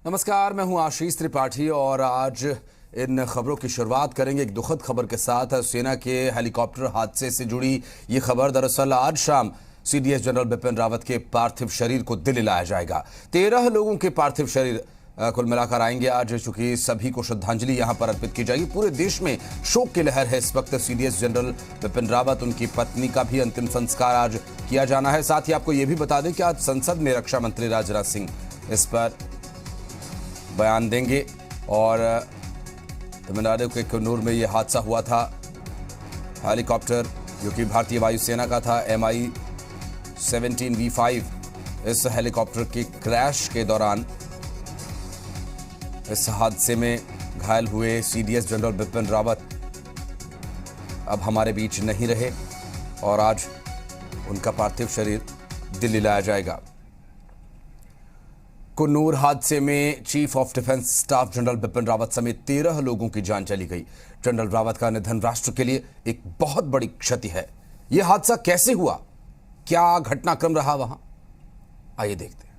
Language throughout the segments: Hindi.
नमस्कार, मैं हूं आशीष त्रिपाठी और आज इन खबरों की शुरुआत करेंगे एक दुखद खबर के साथ। सेना के हेलीकॉप्टर हादसे से जुड़ी ये खबर। दरअसल आज शाम सीडीएस जनरल बिपिन रावत के पार्थिव शरीर को दिल्ली लाया जाएगा। 13 लोगों के पार्थिव शरीर कुल मिलाकर आएंगे आज, चूंकि सभी को श्रद्धांजलि यहां पर अर्पित की जाएगी। पूरे देश में शोक की लहर है इस वक्त। सीडीएस जनरल बिपिन रावत, उनकी पत्नी का भी अंतिम संस्कार आज किया जाना है। साथ ही आपको यह भी बता दें कि आज संसद में रक्षा मंत्री राजनाथ सिंह इस पर बयान देंगे। और तमिलनाडु के कन्नूर में यह हादसा हुआ था। हेलीकॉप्टर जो कि भारतीय वायुसेना का था, Mi-17 V5, इस हेलीकॉप्टर के क्रैश के दौरान इस हादसे में घायल हुए सीडीएस जनरल बिपिन रावत अब हमारे बीच नहीं रहे और आज उनका पार्थिव शरीर दिल्ली लाया जाएगा। कन्नूर हादसे में chief of defence staff general Bipin Rawat समेत 13 लोगों की जान चली गई। जनरल रावत का निधन राष्ट्र के लिए एक बहुत बड़ी क्षति है। यह हादसा कैसे हुआ, क्या घटनाक्रम रहा वहां, आइए देखते हैं।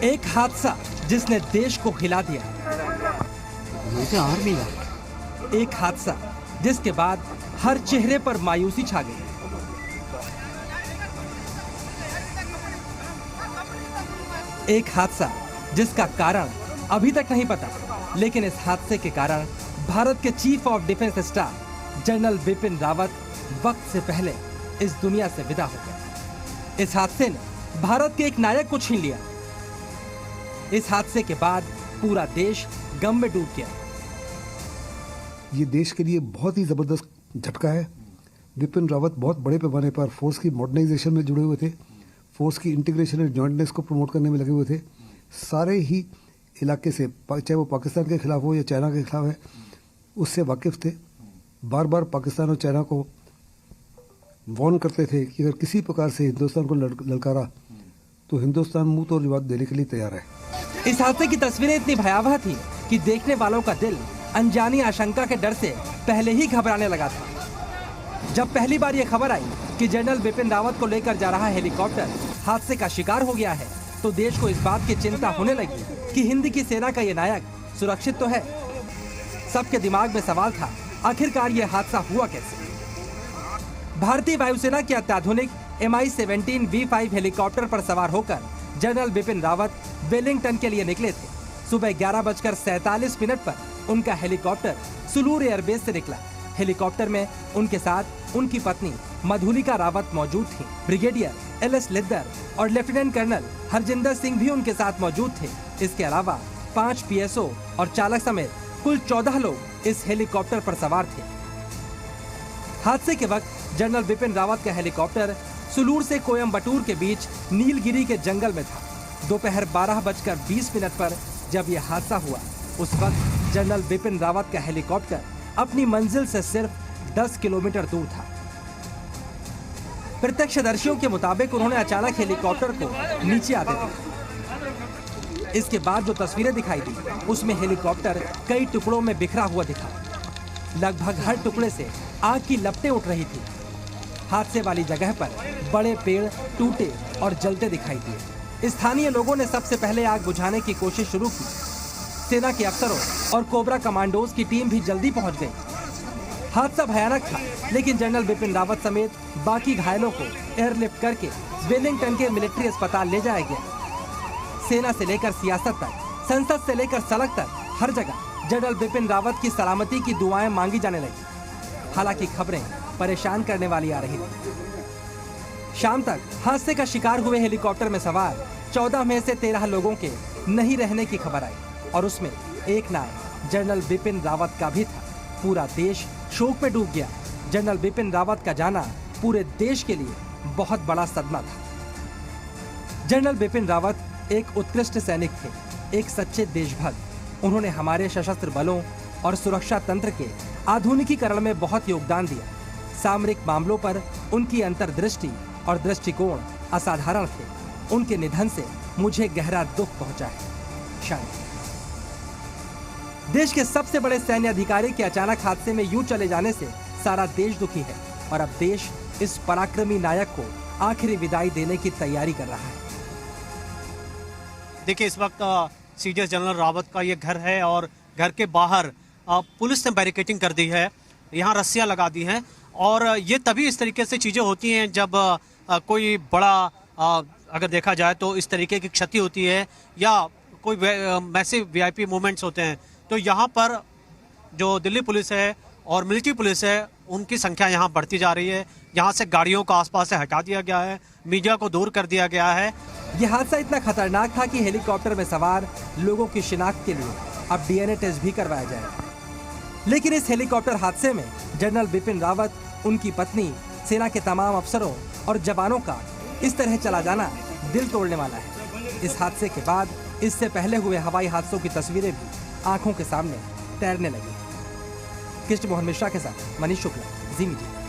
एक हादसा जिसने देश को हिला दिया। एक हादसा जिसके बाद हर चेहरे पर मायूसी छा गई। एक हादसा जिसका कारण अभी तक नहीं पता, लेकिन इस हादसे के कारण भारत के chief of defence staff general Bipin Rawat वक्त से पहले इस दुनिया से विदा हो गए। इस हादसे ने भारत के एक नायक को छीन लिया। इस हादसे के बाद पूरा देश गम में डूब गया। ये देश के लिए बहुत ही ज़बरदस्त झटका है। बिपिन रावत बहुत बड़े पैमाने पर फोर्स की मॉडर्नाइजेशन में जुड़े हुए थे, फोर्स की इंटीग्रेशन और जॉइंटनेस को प्रमोट करने में लगे हुए थे। सारे ही इलाके से, चाहे वो पाकिस्तान के खिलाफ हो या चाइना के खिलाफ है, उससे वाकिफ़ थे। बार बार पाकिस्तान और चाइना को वार्न करते थे कि अगर किसी प्रकार से हिंदुस्तान को ललकारा तो हिंदुस्तान मुंह तोड़ जवाब देने के लिए तैयार है। इस हादसे की तस्वीरें इतनी भयावह थी कि देखने वालों का दिल अनजानी आशंका के डर से पहले ही घबराने लगा था। जब पहली बार ये खबर आई कि जनरल बिपिन रावत को लेकर जा रहा हेलीकॉप्टर हादसे का शिकार हो गया है, तो देश को इस बात की चिंता होने लगी कि हिंद की सेना का ये नायक सुरक्षित तो है। सबके दिमाग में सवाल था, आखिरकार ये हादसा हुआ कैसे। भारतीय वायुसेना के अत्याधुनिक Mi-17 V5 हेलीकॉप्टर पर सवार होकर जनरल बिपिन रावत वेलिंगटन के लिए निकले थे। सुबह 11:47 पर उनका हेलीकॉप्टर सुलूर एयरबेस से निकला। हेलीकॉप्टर में उनके साथ उनकी पत्नी मधुलिका रावत मौजूद थी। ब्रिगेडियर LS लिद्दर और लेफ्टिनेंट कर्नल हरजिंदर सिंह भी उनके साथ मौजूद थे। इसके अलावा 5 PSO और चालक समेत कुल 14 लोग इस हेलीकॉप्टर पर सवार थे। हादसे के वक्त जनरल बिपिन रावत का हेलीकॉप्टर सुलूर से कोयम्बटूर के बीच नीलगिरी के जंगल में था। दोपहर 12:20 पर जब यह हादसा हुआ, उस वक्त जनरल बिपिन रावत का हेलीकॉप्टर अपनी मंजिल से सिर्फ 10 किलोमीटर दूर था। प्रत्यक्षदर्शियों के मुताबिक उन्होंने अचानक हेलीकॉप्टर को नीचे आते देखा। इसके बाद जो तस्वीरें दिखाई दी, उसमें हेलीकॉप्टर कई टुकड़ों में बिखरा हुआ दिखा। लगभग हर टुकड़े से आग की लपटें उठ रही थी। हादसे वाली जगह पर बड़े पेड़ टूटे और जलते दिखाई दिए। स्थानीय लोगों ने सबसे पहले आग बुझाने की कोशिश शुरू की। सेना के अफसरों और कोबरा कमांडोज की टीम भी जल्दी पहुंच गई। हादसा भयानक था, लेकिन जनरल बिपिन रावत समेत बाकी घायलों को एयरलिफ्ट करके वेलिंगटन के मिलिट्री अस्पताल ले जाया गया। सेना से लेकर सियासत तक, संसद से लेकर सड़क तक, हर जगह जनरल बिपिन रावत की सलामती की दुआएं मांगी जाने लगी। हालांकि खबरें परेशान करने वाली आ रही थी। शाम तक हादसे का शिकार हुए हेलीकॉप्टर में सवार 14 में से 13 लोगों के नहीं रहने की खबर आई और उसमें एक नायक जनरल बिपिन रावत का भी था। पूरा देश शोक में डूब गया। जनरल बिपिन रावत का जाना पूरे देश के लिए बहुत बड़ा सदमा था। जनरल बिपिन रावत एक उत्कृष्ट सैनिक थे, एक सच्चे देशभक्त। उन्होंने हमारे सशस्त्र बलों और सुरक्षा तंत्र के आधुनिकीकरण में बहुत योगदान दिया। सामरिक मामलों पर उनकी अंतर्दृष्टि और दृष्टिकोण असाधारण थे। उनके निधन से मुझे गहरा दुख पहुंचा है। शायद देश के सबसे बड़े सैन्य अधिकारी के अचानक हादसे में यूं चले जाने से सारा देश दुखी है और अब देश इस पराक्रमी नायक को आखिरी विदाई देने की तैयारी कर रहा है। देखिए, इस वक्त सीडीएस जनरल रावत का ये घर है और घर के बाहर पुलिस ने बैरिकेडिंग कर दी है, यहाँ रस्सियाँ लगा दी हैं और ये तभी इस तरीके से चीज़ें होती हैं जब कोई बड़ा अगर देखा जाए तो इस तरीके की क्षति होती है या कोई मैसिव वीआईपी मूवमेंट्स होते हैं। तो यहाँ पर जो दिल्ली पुलिस है और मिलिट्री पुलिस है उनकी संख्या यहाँ बढ़ती जा रही है। यहाँ से गाड़ियों को आसपास से हटा दिया गया है, मीडिया को दूर कर दिया गया है। यह हादसा इतना खतरनाक था कि हेलीकॉप्टर में सवार लोगों की शिनाख्त के लिए अब डीएनए टेस्ट भी करवाया जाएगा। लेकिन इस हेलीकॉप्टर हादसे में जनरल बिपिन रावत, उनकी पत्नी, सेना के तमाम अफसरों और जवानों का इस तरह चला जाना दिल तोड़ने वाला है। इस हादसे के बाद इससे पहले हुए हवाई हादसों की तस्वीरें भी आंखों के सामने तैरने लगी। कृष्ण मोहन मिश्रा के साथ मनीष शुक्ला, जी मीडिया।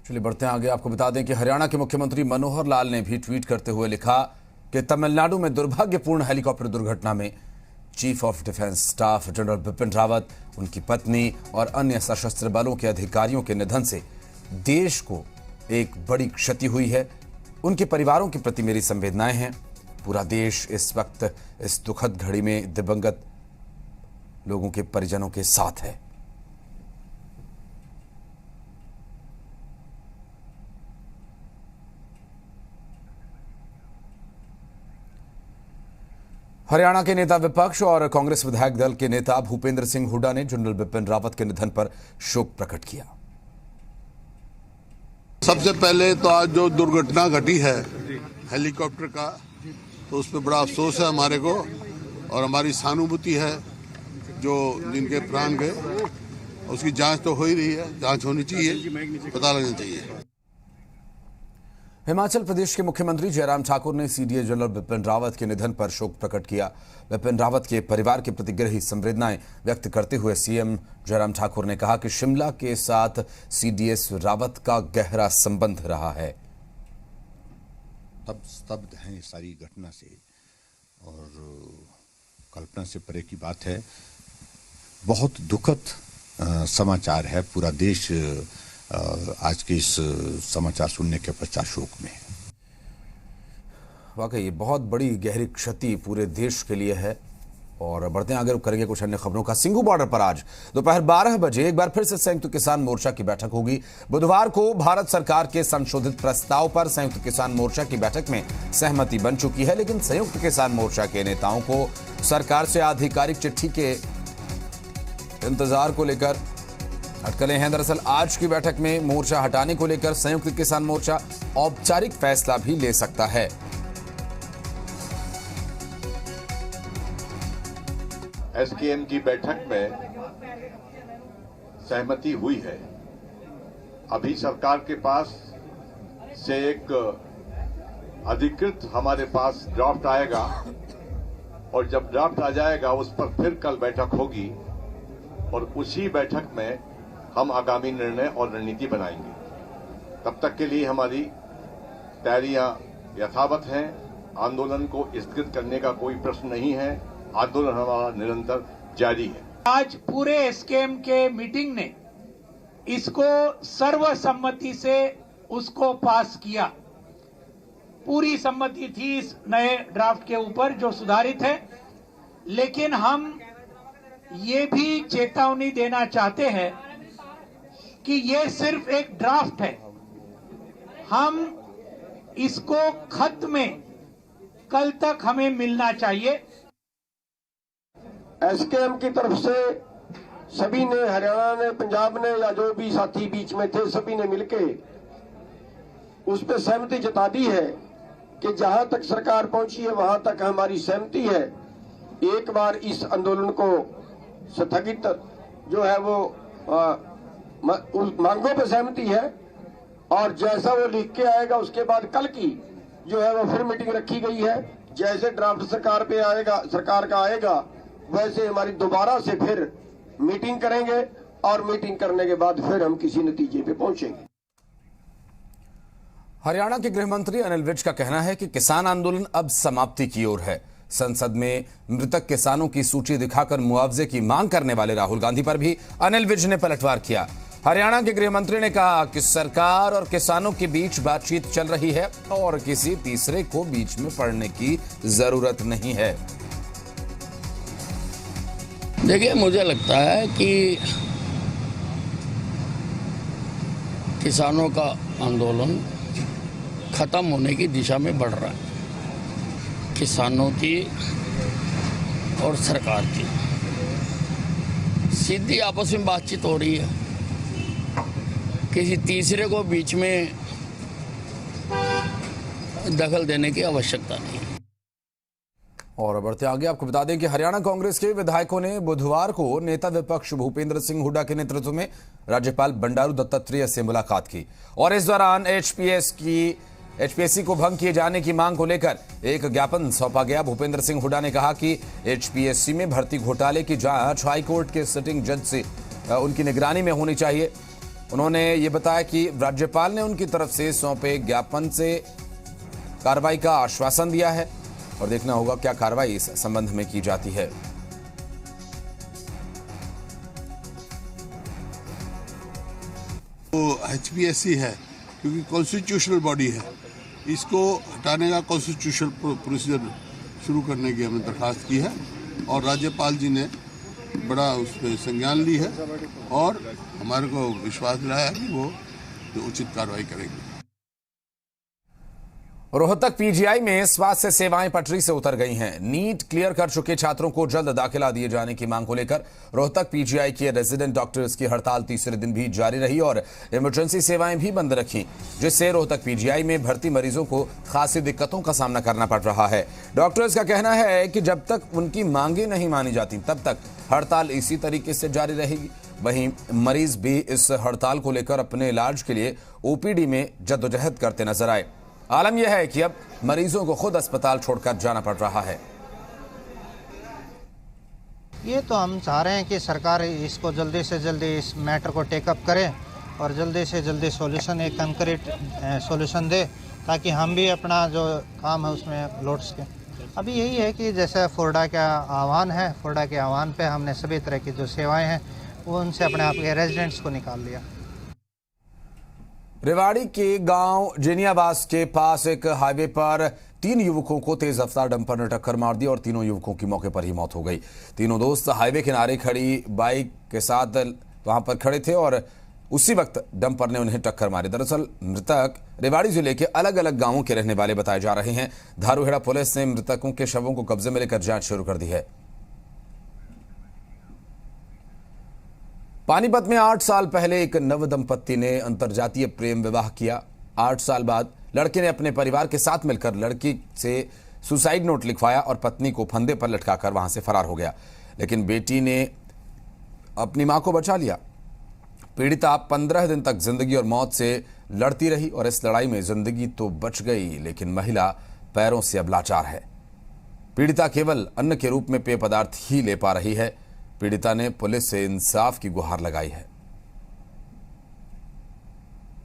चलिए बढ़ते हैं आगे। आपको बता दें कि हरियाणा के मुख्यमंत्री मनोहर लाल ने भी ट्वीट करते हुए लिखा कि तमिलनाडु में दुर्भाग्यपूर्ण हेलीकॉप्टर दुर्घटना में chief of defence staff general Bipin Rawat, उनकी पत्नी और अन्य सशस्त्र बलों के अधिकारियों के निधन से देश को एक बड़ी क्षति हुई है। उनके परिवारों के प्रति मेरी संवेदनाएं हैं। पूरा देश इस वक्त इस दुखद घड़ी में दिवंगत लोगों के परिजनों के साथ है। हरियाणा के नेता विपक्ष और कांग्रेस विधायक दल के नेता भूपेंद्र सिंह हुड्डा ने जनरल बिपिन रावत के निधन पर शोक प्रकट किया। सबसे पहले तो आज जो दुर्घटना घटी है हेलीकॉप्टर का, तो उस पर बड़ा अफसोस है हमारे को और हमारी सहानुभूति है जो जिनके प्राण गए। उसकी जांच तो हो ही रही है, जांच होनी चाहिए, पता लगना चाहिए। हिमाचल प्रदेश के मुख्यमंत्री जयराम ठाकुर ने सीडीएस जनरल बिपिन रावत के निधन पर शोक प्रकट किया। बिपिन रावत के परिवार के प्रति गहरी संवेदनाएं व्यक्त करते हुए सीएम जयराम ठाकुर ने कहा कि शिमला के साथ सीडीएस रावत का गहरा संबंध रहा है। तब स्तब्ध हैं इस सारी घटना से और कल्पना से परे की बात है। बहुत दुखद समाचार है। पूरा देश आज के इस समाचार सुनने के पश्चात शोक में है। वाकई ये बहुत बड़ी गहरी क्षति पूरे देश के लिए है। और बढ़ते हैं आगे, करेंगे कुछ अन्य खबरों का। सिंघू बॉर्डर पर आज दोपहर 12 बजे एक बार फिर से संयुक्त किसान मोर्चा की बैठक होगी। बुधवार को भारत सरकार के संशोधित प्रस्ताव पर संयुक्त किसान मोर्चा की बैठक में सहमति बन चुकी है, लेकिन संयुक्त किसान मोर्चा के नेताओं को सरकार से आधिकारिक चिट्ठी के इंतजार को लेकर अटकलें हैं। दरअसल आज की बैठक में मोर्चा हटाने को लेकर संयुक्त किसान मोर्चा औपचारिक फैसला भी ले सकता है। एसकेएम की बैठक में सहमति हुई है। अभी सरकार के पास से एक अधिकृत हमारे पास ड्राफ्ट आएगा और जब ड्राफ्ट आ जाएगा उस पर फिर कल बैठक होगी और उसी बैठक में हम आगामी निर्णय और रणनीति बनाएंगे। तब तक के लिए हमारी तैयारियां यथावत हैं। आंदोलन को स्थगित करने का कोई प्रश्न नहीं है। आंदोलन हमारा निरंतर जारी है। आज पूरे एसकेएम के मीटिंग ने इसको सर्वसम्मति से उसको पास किया। पूरी सम्मति थी इस नए ड्राफ्ट के ऊपर जो सुधारित है, लेकिन हम ये भी चेतावनी देना चाहते हैं कि ये सिर्फ एक ड्राफ्ट है। हम इसको खत में कल तक हमें मिलना चाहिए। एसकेएम की तरफ से सभी ने, हरियाणा ने, पंजाब ने या जो भी साथी बीच में थे, सभी ने मिलके उस पर सहमति जता दी है कि जहां तक सरकार पहुंची है वहां तक हमारी सहमति है। एक बार इस आंदोलन को स्थगित जो है वो उस मांगों पर सहमति है और जैसा वो लिख के आएगा उसके बाद कल की जो है वो फिर मीटिंग रखी गई है। जैसे ड्राफ्ट सरकार पे आएगा, सरकार का आएगा, वैसे हमारी दोबारा से फिर मीटिंग करेंगे और मीटिंग करने के बाद फिर हम किसी नतीजे पे पहुंचेंगे। हरियाणा के गृह मंत्री अनिल विज का कहना है कि किसान आंदोलन अब समाप्ति की ओर है। संसद में मृतक किसानों की सूची दिखाकर मुआवजे की मांग करने वाले राहुल गांधी पर भी अनिल विज ने पलटवार किया। हरियाणा के गृह मंत्री ने कहा कि सरकार और किसानों के बीच बातचीत चल रही है और किसी तीसरे को बीच में पड़ने की जरूरत नहीं है। देखिए, मुझे लगता है कि किसानों का आंदोलन खत्म होने की दिशा में बढ़ रहा है। किसानों की और सरकार की सीधी आपस में बातचीत हो रही है। किसी तीसरे को बीच में दखल देने की आवश्यकता नहीं। और बढ़ते आगे आपको बता दें कि हरियाणा कांग्रेस के विधायकों ने बुधवार को नेता विपक्ष भूपेंद्र सिंह हुड्डा के नेतृत्व में राज्यपाल बंडारू दत्तात्रेय से मुलाकात की और इस दौरान एचपीएससी को भंग किए जाने की मांग को लेकर एक ज्ञापन सौंपा गया। भूपेंद्र सिंह हुड्डा ने कहा कि एचपीएससी में भर्ती घोटाले की जांच हाईकोर्ट के सिटिंग जज से उनकी निगरानी में होनी चाहिए। उन्होंने ये बताया कि राज्यपाल ने उनकी तरफ से सौंपे ज्ञापन से कार्रवाई का आश्वासन दिया है और देखना होगा क्या कार्रवाई इस संबंध में की जाती है। वो एचपीएससी है क्योंकि कॉन्स्टिट्यूशनल बॉडी है, इसको हटाने का कॉन्स्टिट्यूशनल प्रोसीजर शुरू करने की हमने दरखास्त की है और राज्यपाल जी ने बड़ा उस पर संज्ञान ली है और हमारे को विश्वास दिलाया है कि वो उचित कार्रवाई करेंगे। रोहतक पीजीआई में स्वास्थ्य सेवाएं पटरी से उतर गई हैं। नीट क्लियर कर चुके छात्रों को जल्द दाखिला दिए जाने की मांग को लेकर रोहतक पीजीआई के रेजिडेंट डॉक्टर्स की हड़ताल तीसरे दिन भी जारी रही और इमरजेंसी सेवाएं भी बंद रखी, जिससे रोहतक पीजीआई में भर्ती मरीजों को खासी दिक्कतों का सामना करना पड़ रहा है। डॉक्टर्स का कहना है कि जब तक उनकी मांगे नहीं मानी जाती तब तक हड़ताल इसी तरीके से जारी रहेगी। वहीं मरीज भी इस हड़ताल को लेकर अपने इलाज के लिए ओपीडी में जद्दोजहद करते नजर आए। आलम यह है कि अब मरीजों को खुद अस्पताल छोड़कर जाना पड़ रहा है। ये तो हम चाह रहे हैं कि सरकार इसको जल्दी से जल्दी इस मैटर को टेकअप करे और जल्दी से जल्दी सॉल्यूशन, एक कंक्रीट सॉल्यूशन दे ताकि हम भी अपना जो काम है उसमें लौट सकें। अभी यही है कि जैसे फोर्डा का आह्वान है, फोर्डा के आह्वान पे हमने सभी तरह की जो सेवाएं हैं वो उनसे अपने आप के रेजिडेंट्स को निकाल लिया। रेवाड़ी के गांव जेनियावास के पास एक हाईवे पर 3 युवकों को तेज रफ्तार डंपर ने टक्कर मार दी और तीनों युवकों की मौके पर ही मौत हो गई। तीनों दोस्त हाईवे किनारे खड़ी बाइक के साथ वहां पर खड़े थे और उसी वक्त डंपर ने उन्हें टक्कर मारी। दरअसल मृतक रेवाड़ी जिले के अलग अलग गांवों के रहने वाले बताए जा रहे हैं। धारूहेड़ा पुलिस ने मृतकों के शवों को कब्जे में लेकर जांच शुरू कर दी है। पानीपत में 8 साल पहले एक नव दंपत्ति ने अंतरजातीय प्रेम विवाह किया। 8 साल बाद लड़के ने अपने परिवार के साथ मिलकर लड़की से सुसाइड नोट लिखवाया और पत्नी को फंदे पर लटकाकर वहां से फरार हो गया, लेकिन बेटी ने अपनी मां को बचा लिया। पीड़िता 15 दिन तक जिंदगी और मौत से लड़ती रही और इस लड़ाई में जिंदगी तो बच गई, लेकिन महिला पैरों से अब लाचार है। पीड़िता केवल अन्न के रूप में पेय पदार्थ ही ले पा रही है। पीड़िता ने पुलिस से इंसाफ की गुहार लगाई है।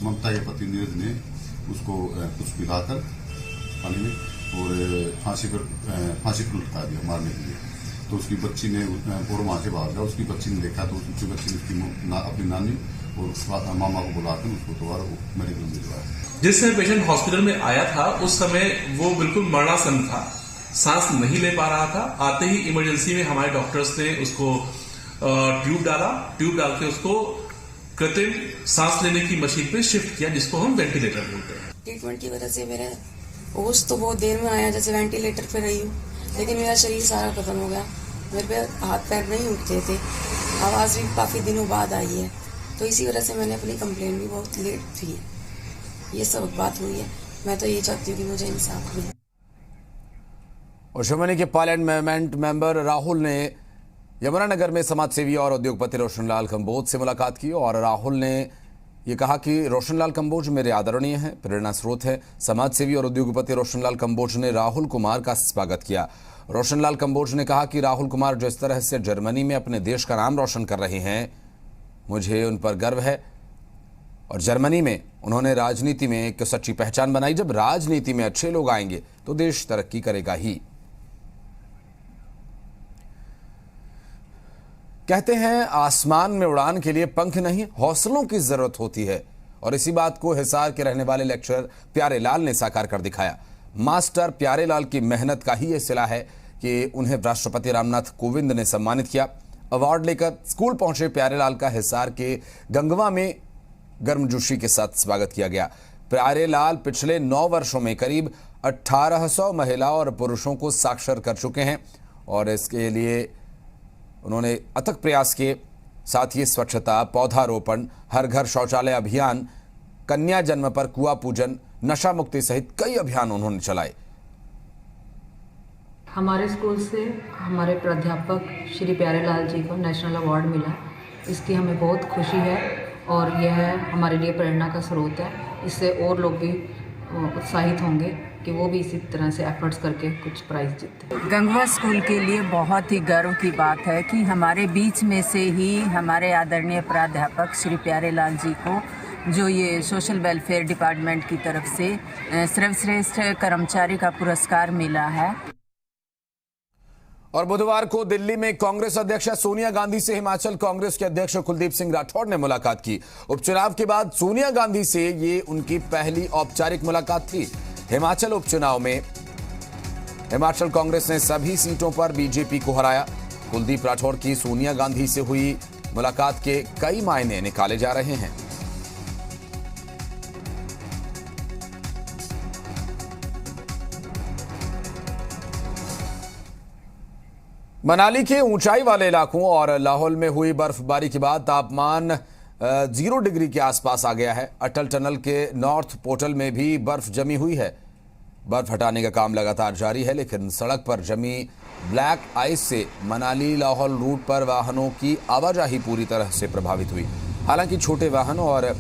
ममता के पति नीरज ने उसको कुछ पिलाकर पानी में और फांसी पर लटका दिया मारने के लिए। तो उसकी बच्ची ने और वहां से भाग गया। उसकी बच्ची ने देखा तो उसकी बच्ची ने अपनी नानी और मामा को बुलाकर उसको दोबारा मेडिकल में भिजवाया। जिस समय पेशेंट हॉस्पिटल में आया था उस समय वो बिल्कुल मरणासन था, सांस नहीं ले पा रहा था। आते ही इमरजेंसी में हमारे डॉक्टर्स ने उसको ट्यूब डाल के उसको कृत्रिम सांस लेने की मशीन पे शिफ्ट किया, जिसको हम वेंटिलेटर बोलते हैं। ट्रीटमेंट की वजह से मेरा होश तो बहुत देर में आया, जैसे वेंटिलेटर पे रही हूँ, लेकिन मेरा शरीर सारा खत्म हो गया। मेरे पे हाथ पैर नहीं उठते थे, आवाज भी काफी दिनों बाद आई है, तो इसी वजह से मैंने अपनी कंप्लेंट भी बहुत लेट की है। ये सब बात हुई है। मैं तो ये चाहती हूँ कि मुझे इंसाफ मिले। शिवनी के पार्लियामेंट मेंबर राहुल ने यमुनानगर में समाजसेवी और उद्योगपति रोशनलाल कंबोज से मुलाकात की और राहुल ने यह कहा कि रोशनलाल कंबोज मेरे आदरणीय हैं, प्रेरणा स्रोत है। समाजसेवी और उद्योगपति रोशनलाल कंबोज ने राहुल कुमार का स्वागत किया। रोशनलाल कंबोज ने कहा कि राहुल कुमार जिस तरह से जर्मनी में अपने देश का नाम रोशन कर रहे हैं, मुझे उन पर गर्व है। और जर्मनी में उन्होंने राजनीति में एक सच्ची पहचान बनाई। जब राजनीति में अच्छे लोग आएंगे तो देश तरक्की करेगा ही। कहते हैं आसमान में उड़ान के लिए पंख नहीं, हौसलों की जरूरत होती है, और इसी बात को हिसार के रहने वाले लेक्चरर प्यारे लाल ने साकार कर दिखाया। मास्टर प्यारे लाल की मेहनत का ही यह सिला है कि उन्हें राष्ट्रपति रामनाथ कोविंद ने सम्मानित किया। अवार्ड लेकर स्कूल पहुंचे प्यारे लाल का हिसार के गंगवा में गर्मजोशी के साथ स्वागत किया गया। प्यारे लाल पिछले 9 वर्षों में करीब 1800 महिला और पुरुषों को साक्षर कर चुके हैं और इसके लिए उन्होंने अथक प्रयास किए। साथ ही स्वच्छता, पौधारोपण, हर घर शौचालय अभियान, कन्या जन्म पर कुआं पूजन, नशा मुक्ति सहित कई अभियान उन्होंने चलाए। हमारे स्कूल से हमारे प्राध्यापक श्री प्यारे लाल जी को नेशनल अवार्ड मिला, इसकी हमें बहुत खुशी है और यह हमारे लिए प्रेरणा का स्रोत है। इससे और लोग भी उत्साहित होंगे कि वो भी इसी तरह से एफर्ट्स करके कुछ प्राइज जीते। गंगवा स्कूल के लिए बहुत ही गर्व की बात है कि हमारे बीच में से ही हमारे आदरणीय प्राध्यापक श्री प्यारे लाल जी को जो ये सोशल वेलफेयर डिपार्टमेंट की तरफ से सर्वश्रेष्ठ कर्मचारी का पुरस्कार मिला है। और बुधवार को दिल्ली में कांग्रेस अध्यक्ष सोनिया गांधी से हिमाचल कांग्रेस के अध्यक्ष कुलदीप सिंह राठौड़ ने मुलाकात की। उपचुनाव के बाद सोनिया गांधी से ये उनकी पहली औपचारिक मुलाकात थी। हिमाचल उपचुनाव में हिमाचल कांग्रेस ने सभी सीटों पर बीजेपी को हराया। कुलदीप राठौड़ की सोनिया गांधी से हुई मुलाकात के कई मायने निकाले जा रहे हैं। मनाली के ऊंचाई वाले इलाकों और लाहौल में हुई बर्फबारी के बाद तापमान 0 डिग्री के आसपास आ गया है। अटल टनल के नॉर्थ पोर्टल में भी बर्फ जमी हुई है। बर्फ हटाने का काम लगातार जारी है, लेकिन सड़क पर जमी ब्लैक आइस से मनाली लाहौल रूट पर वाहनों की आवाजाही पूरी तरह से प्रभावित हुई। हालांकि छोटे वाहन और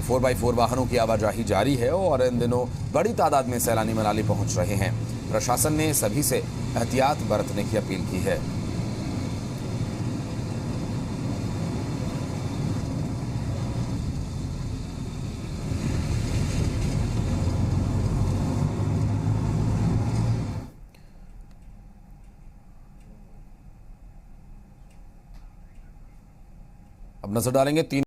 4x4 वाहनों की आवाजाही जारी है और इन दिनों बड़ी तादाद में सैलानी मनाली पहुंच रहे हैं। प्रशासन ने सभी से एहतियात बरतने की अपील की है। अब नजर डालेंगे 3